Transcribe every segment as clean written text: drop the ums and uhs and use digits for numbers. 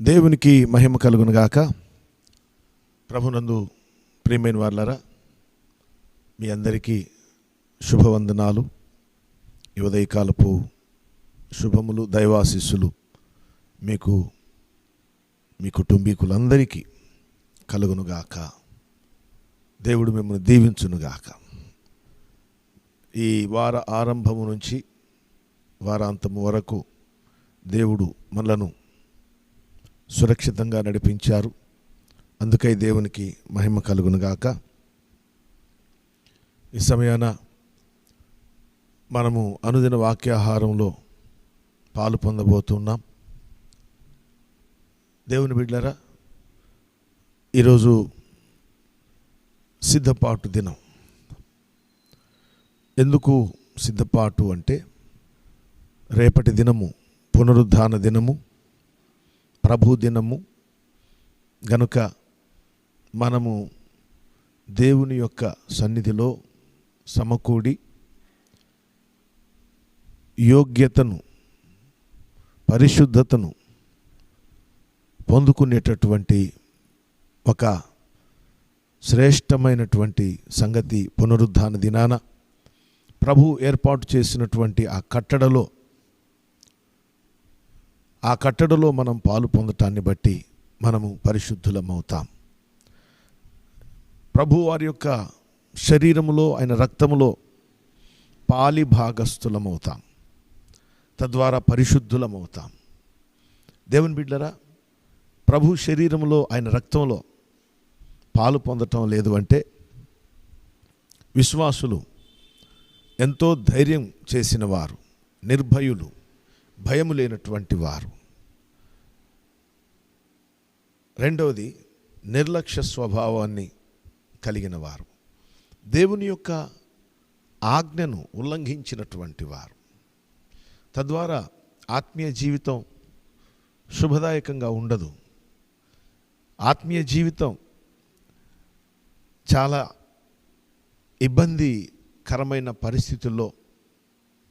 దేవునికి మహిమ కలుగునుగాక. ప్రభునందు ప్రియమైన వారలారా, మీ అందరికీ శుభవందనాలు. ఈ ఉదయకాలపు శుభములు, దైవాశీస్సులు మీకు మీ కుటుంబీకులందరికీ కలుగునుగాక. దేవుడు మిమ్మల్ని దీవించునుగాక. ఈ వార ఆరంభము నుంచి వారాంతము వరకు దేవుడు మనలను సురక్షితంగా నడిపించారు. అందుకై దేవునికి మహిమ కలుగునుగాక. ఈ సమయాన మనము అనుదిన వాక్యాహారంలో పాలు పొందబోతున్నాం. దేవుని బిడ్డలారా, ఈరోజు సిద్ధపాటు దినం. ఎందుకు సిద్ధపాటు అంటే, రేపటి దినము పునరుద్ధాన దినము, ప్రభు దినము గనుక మనము దేవుని యొక్క సన్నిధిలో సమకూడి యోగ్యతను, పరిశుద్ధతను పొందుకునేటటువంటి ఒక శ్రేష్టమైనటువంటి సంగతి పునరుద్ధాన దినాన ప్రభు ఏర్పాటు చేసినటువంటి ఆ కట్టడలో మనం పాలు పొందటాన్ని బట్టి మనము పరిశుద్ధులమవుతాం. ప్రభు వారి యొక్క శరీరములో, ఆయన రక్తములో పాలి భాగస్థులమవుతాం. తద్వారా పరిశుద్ధులమవుతాం. దేవుని బిడ్డలారా, ప్రభు శరీరములో, ఆయన రక్తంలో పాలు పొందటం లేదు అంటే విశ్వాసులు ఎంతో ధైర్యం చేసిన వారు, నిర్భయులు, భయము లేనటువంటి వారు. రెండవది, నిర్లక్ష్య స్వభావాన్ని కలిగిన వారు, దేవుని యొక్క ఆజ్ఞను ఉల్లంఘించినటువంటి వారు. తద్వారా ఆత్మీయ జీవితం శుభదాయకంగా ఉండదు. ఆత్మీయ జీవితం చాలా ఇబ్బందికరమైన పరిస్థితుల్లో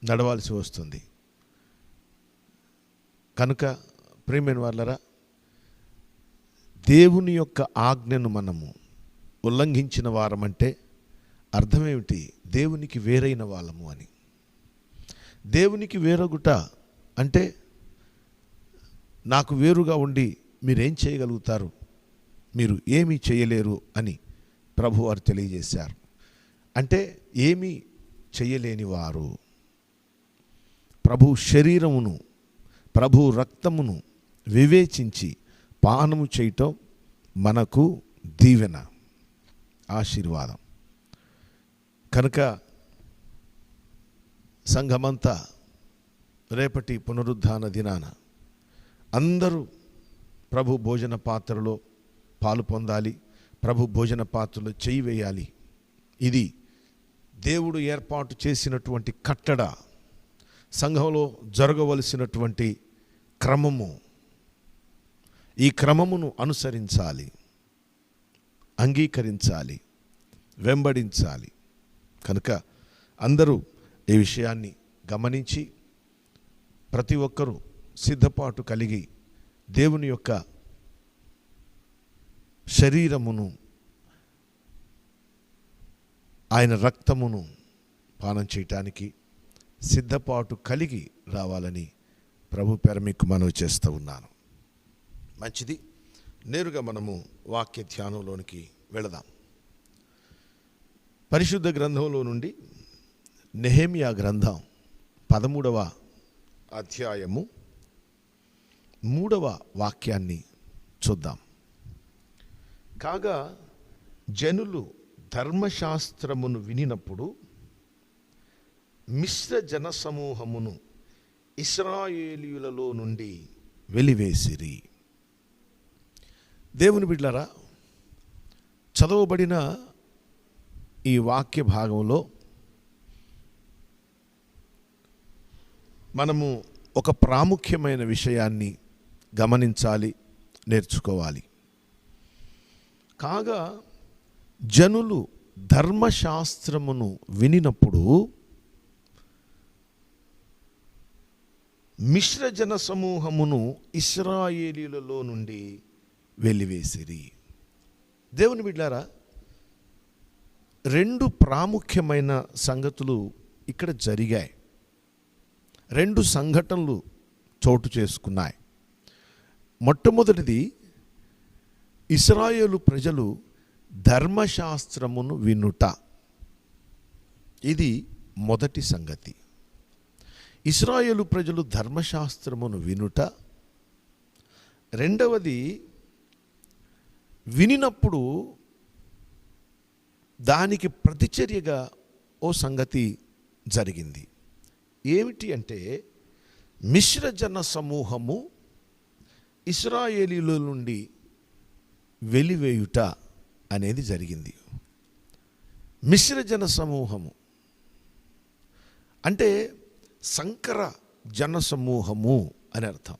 నడవాల్సి వస్తుంది. కనుక ప్రియమైన వారలారా, దేవుని యొక్క ఆజ్ఞను మనము ఉల్లంఘించిన వారమంటే అర్థమేమిటి? దేవునికి వేరైన వాళ్ళము అని. దేవునికి వేరొగుట అంటే, నాకు వేరుగా ఉండి మీరేం చేయగలుగుతారు, మీరు ఏమీ చేయలేరు అని ప్రభు వారు తెలియజేశారు. అంటే ఏమీ చేయలేని వారు. ప్రభు శరీరమును, ప్రభు రక్తమును వివేచించి పానము చేయటం మనకు దీవెన, ఆశీర్వాదం. కనుక సంఘమంతా రేపటి పునరుద్ధాన దినాన అందరూ ప్రభు భోజన పాత్రలో పాలు పొందాలి, ప్రభు భోజన పాత్రలో చేయి వేయాలి. ఇది దేవుడు ఏర్పాటు చేసినటువంటి కట్టడ, సంఘంలో జరగవలసినటువంటి క్రమము. ఈ క్రమమును అనుసరించాలి, అంగీకరించాలి, వెంబడించాలి. కనుక అందరూ ఈ విషయాన్ని గమనించి ప్రతి ఒక్కరూ సిద్ధపాటు కలిగి దేవుని యొక్క శరీరమును, ఆయన రక్తమును పానం చేయటానికి సిద్ధపాటు కలిగి రావాలని ప్రభు పేర మీకు మనవి చేస్తూ ఉన్నాను. మంచిది, నేరుగా మనము వాక్య ధ్యానంలోనికి వెళదాం. పరిశుద్ధ గ్రంథంలో నుండి నెహెమ్యా గ్రంథం 13వ అధ్యాయము 3వ వాక్యాన్ని చూద్దాం. కాగా జనులు ధర్మశాస్త్రమును వినినప్పుడు మిశ్ర జనసమూహమును ఇశ్రాయేలీయులలో నుండి వెలివేసిరి. దేవుని బిడ్డలారా, చదవబడిన ఈ వాక్య భాగంలో మనము ఒక ప్రాముఖ్యమైన విషయాన్ని గమనించాలి, నేర్చుకోవాలి. కాగా జనులు ధర్మశాస్త్రమును వినినప్పుడు మిశ్ర జన సమూహమును ఇశ్రాయేలీయులలో నుండి వెలివేసిరి. దేవుని బిడ్డారా, రెండు ప్రాముఖ్యమైన సంగతులు ఇక్కడ జరిగాయి. రెండు సంఘటనలు చోటు చేసుకున్నాయి. మొట్టమొదటిది, ఇశ్రాయేలు ప్రజలు ధర్మశాస్త్రమును వినుట. ఇది మొదటి సంగతి. ఇశ్రాయేలు ప్రజలు ధర్మశాస్త్రమును వినుట. రెండవది, వినినప్పుడు దానికి ప్రతిచర్యగా ఓ సంగతి జరిగింది. ఏమిటి అంటే, మిశ్ర జన సమూహము ఇశ్రాయేలీయుల నుండి వెలివేయుట అనేది జరిగింది. మిశ్ర జన సమూహము అంటే సంకర జన సమూహము అని అర్థం.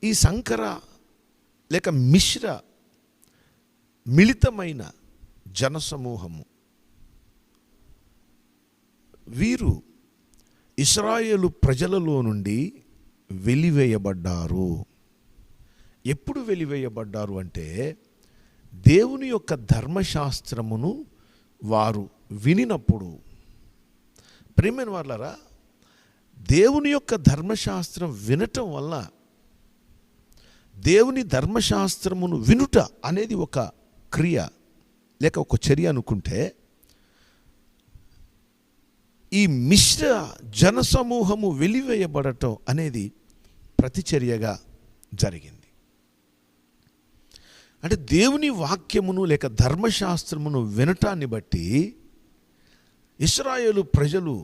ఈ సంకర లేక మిశ్ర మిళితమైన జన సమూహము, వీరు ఇశ్రాయేలు ప్రజలలో నుండి వెలివేయబడ్డారు. ఎప్పుడు వెలివేయబడ్డారు అంటే, దేవుని యొక్క ధర్మశాస్త్రమును వారు వినినప్పుడు. ప్రియమైన వాళ్ళారా, దేవుని యొక్క ధర్మశాస్త్రం వినటం వల్ల, దేవుని ధర్మశాస్త్రమును వినుట అనేది ఒక క్రియ లేక ఒక చర్య అనుకుంటే, ఈ మిశ్ర జనసమూహము వెలివేయబడటం అనేది ప్రతిచర్యగా జరిగింది. అంటే దేవుని వాక్యమును లేక ధర్మశాస్త్రమును వినటాన్ని బట్టి ఇశ్రాయేలు ప్రజలు,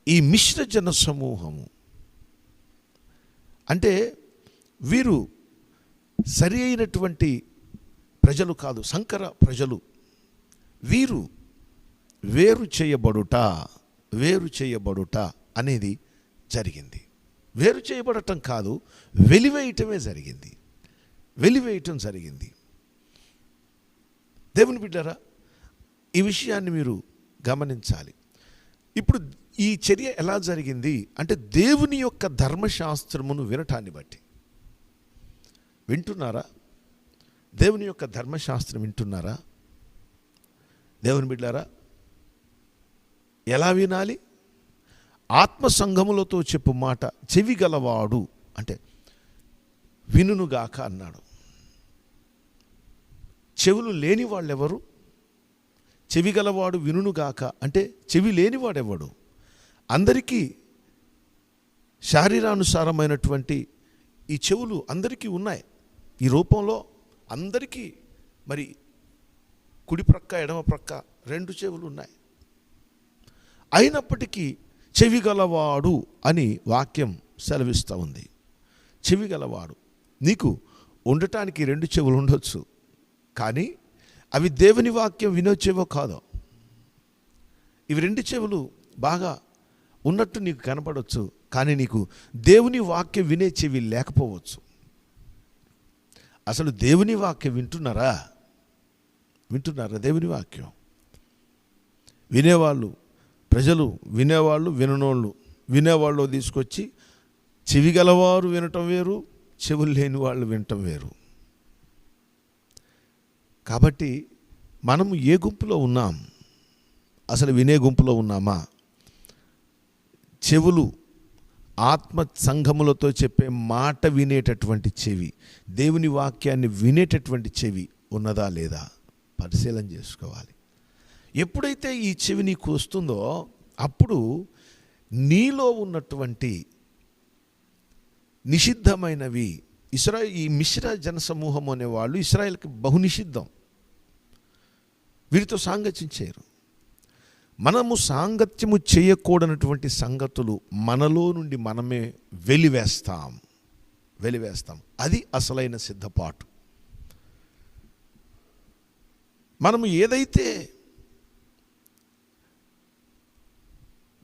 ఈ మిశ్ర జన సమూహము అంటే వీరు సరి అయినటువంటి ప్రజలు కాదు, సంకర ప్రజలు. వీరు వేరు చేయబడుట అనేది జరిగింది. వేరు చేయబడటం కాదు, వెలివేయటమే జరిగింది. వెలివేయటం జరిగింది. దేవుని బిడ్డారా, ఈ విషయాన్ని మీరు గమనించాలి. ఇప్పుడు ఈ చర్య ఎలా జరిగింది అంటే, దేవుని యొక్క ధర్మశాస్త్రమును వినటాన్ని బట్టి. వింటున్నారా? దేవుని యొక్క ధర్మశాస్త్రం వింటున్నారా? దేవుని బిడ్డారా, ఎలా వినాలి? ఆత్మ సంఘములతో చెప్పు మాట చెవి గలవాడు అంటే వినుగాక అన్నాడు. చెవులు లేని వాళ్ళెవరు? చెవి గలవాడు వినుగాక అంటే చెవి లేనివాడెవడు? అందరికీ శారీరానుసారమైనటువంటి ఈ చెవులు అందరికీ ఉన్నాయి. ఈ రూపంలో అందరికీ మరి కుడి ప్రక్క ఎడమ ప్రక్క రెండు చెవులు ఉన్నాయి. అయినప్పటికీ చెవి గలవాడు అని వాక్యం సెలవిస్తూ ఉంది. చెవి గలవాడు. నీకు ఉండటానికి రెండు చెవులు ఉండొచ్చు, కానీ అవి దేవుని వాక్యం వినొచ్చేవో కాదో. ఇవి రెండు చెవులు బాగా ఉన్నట్టు నీకు కనపడవచ్చు, కానీ నీకు దేవుని వాక్యం వినే చెవి లేకపోవచ్చు. అసలు దేవుని వాక్యం వింటున్నారా? దేవుని వాక్యం వినేవాళ్ళు ప్రజలు, వినేవాళ్ళు విననోళ్ళు. వినేవాళ్ళు తీసుకొచ్చి చెవి గలవారు వినటం వేరు, చెవులు లేని వాళ్ళు వినటం వేరు. కాబట్టి మనము ఏ గుంపులో ఉన్నాం? అసలు వినే గుంపులో ఉన్నామా? చెవులు ఆత్మ సంఘములతో చెప్పే మాట వినేటటువంటి చెవి, దేవుని వాక్యాన్ని వినేటటువంటి చెవి ఉన్నదా లేదా పరిశీలన చేసుకోవాలి. ఎప్పుడైతే ఈ చెవి నీకు వస్తుందో అప్పుడు నీలో ఉన్నటువంటి నిషిద్ధమైనవి, ఈ మిశ్ర జనసమూహం అనేవాళ్ళు ఇశ్రాయేలుకి బహు నిషిద్ధం. వీరితో సాంగత్యం చేయరు. మనము సాంగత్యము చేయకూడనటువంటి సంగతులు మనలో నుండి మనమే వెలివేస్తాం. అది అసలైన సిద్ధపాటు. మనము ఏదైతే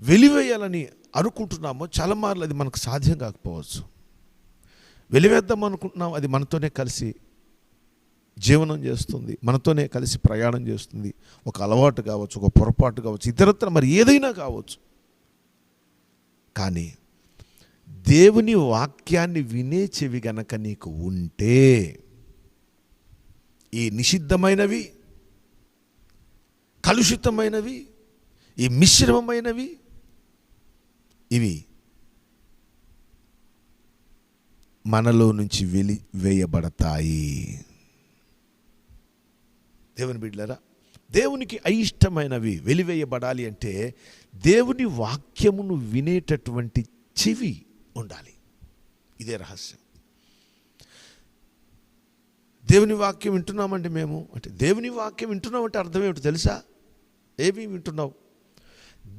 వెలివేయాలని అనుకుంటున్నామో చాలా మార్లు అది మనకు సాధ్యం కాకపోవచ్చు. వెలివేద్దాం అనుకుంటున్నాం, అది మనతోనే కలిసి జీవనం చేస్తుంది, మనతోనే కలిసి ప్రయాణం చేస్తుంది. ఒక అలవాటు కావచ్చు, ఒక పొరపాటు కావచ్చు, ఇతరత్ర మరి ఏదైనా కావచ్చు. కానీ దేవుని వాక్యాన్ని వినే చెవి గనక నీకు ఉంటే ఈ నిషిద్ధమైనవి, కలుషితమైనవి, ఈ మిశ్రమమైనవి ఇవి మనలో నుంచి వెలివేయబడతాయి. దేవుని బిడ్డలారా, దేవునికి అయిష్టమైనవి వెలివేయబడాలి అంటే దేవుని వాక్యమును వినేటటువంటి చెవి ఉండాలి. ఇదే రహస్యం. దేవుని వాక్యం వింటున్నామండి మేము అంటే, దేవుని వాక్యం వింటున్నామంటే అర్థం ఏమిటి తెలుసా? ఏమి వింటున్నావు?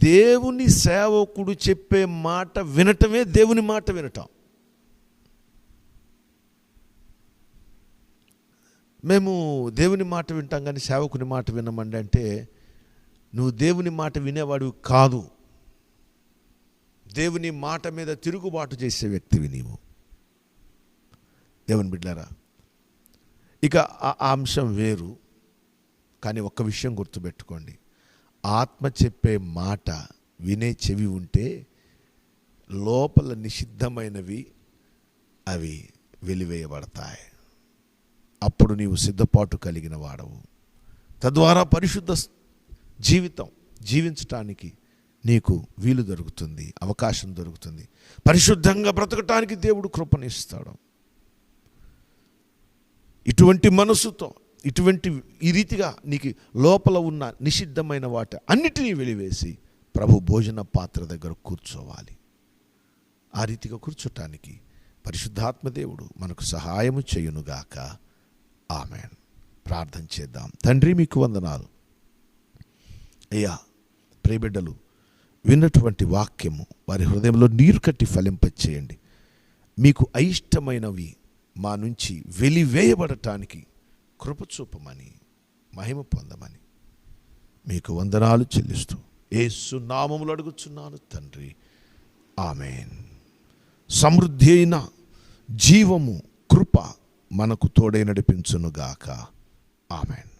దేవుని సేవకుడు చెప్పే మాట వినటమే దేవుని మాట వినటం. మేము దేవుని మాట వింటాం కానీ సేవకుని మాట వినమండి అంటే, నువ్వు దేవుని మాట వినేవాడివి కాదు. దేవుని మాట మీద తిరుగుబాటు చేసే వ్యక్తివి నీవు. దేవుని బిడ్డలారా, ఇక ఆ అంశం వేరు. కానీ ఒక్క విషయం గుర్తుపెట్టుకోండి, ఆత్మ చెప్పే మాట వినే చెవి ఉంటే లోపల నిషిద్ధమైనవి అవి వెలివేయబడతాయి. అప్పుడు నీవు సిద్ధపాటు కలిగిన వాడవు. తద్వారా పరిశుద్ధ జీవితం జీవించటానికి నీకు వీలు దొరుకుతుంది, అవకాశం దొరుకుతుంది. పరిశుద్ధంగా బ్రతకటానికి దేవుడు కృపనిస్తాడు. ఇటువంటి మనసుతో ఈ రీతిగా నీకు లోపల ఉన్న నిషిద్ధమైన వాటి అన్నిటినీ వెలివేసి ప్రభు భోజన పాత్ర దగ్గర కూర్చోవాలి. ఆ రీతిగా కూర్చోటానికి పరిశుద్ధాత్మ దేవుడు మనకు సహాయము చేయునుగాక. ఆమేన్. ప్రార్థన చేద్దాం. తండ్రి, మీకు వందనాలు అయ్యా. ప్రియబిడ్డలు విన్నటువంటి వాక్యము వారి హృదయంలో నీరు కట్టి ఫలింపచేయండి. మీకు అయిష్టమైనవి మా నుంచి వెలివేయబడటానికి కృప చూపమని, మహిమ పొందమని మీకు వందనాలు చెల్లిస్తూ యేసు నామములో అడుగుచున్నాను తండ్రి. ఆమేన్. సమృద్ధి అయిన జీవము, కృప మనకు తోడై నడిపించునుగాక. ఆమేన్.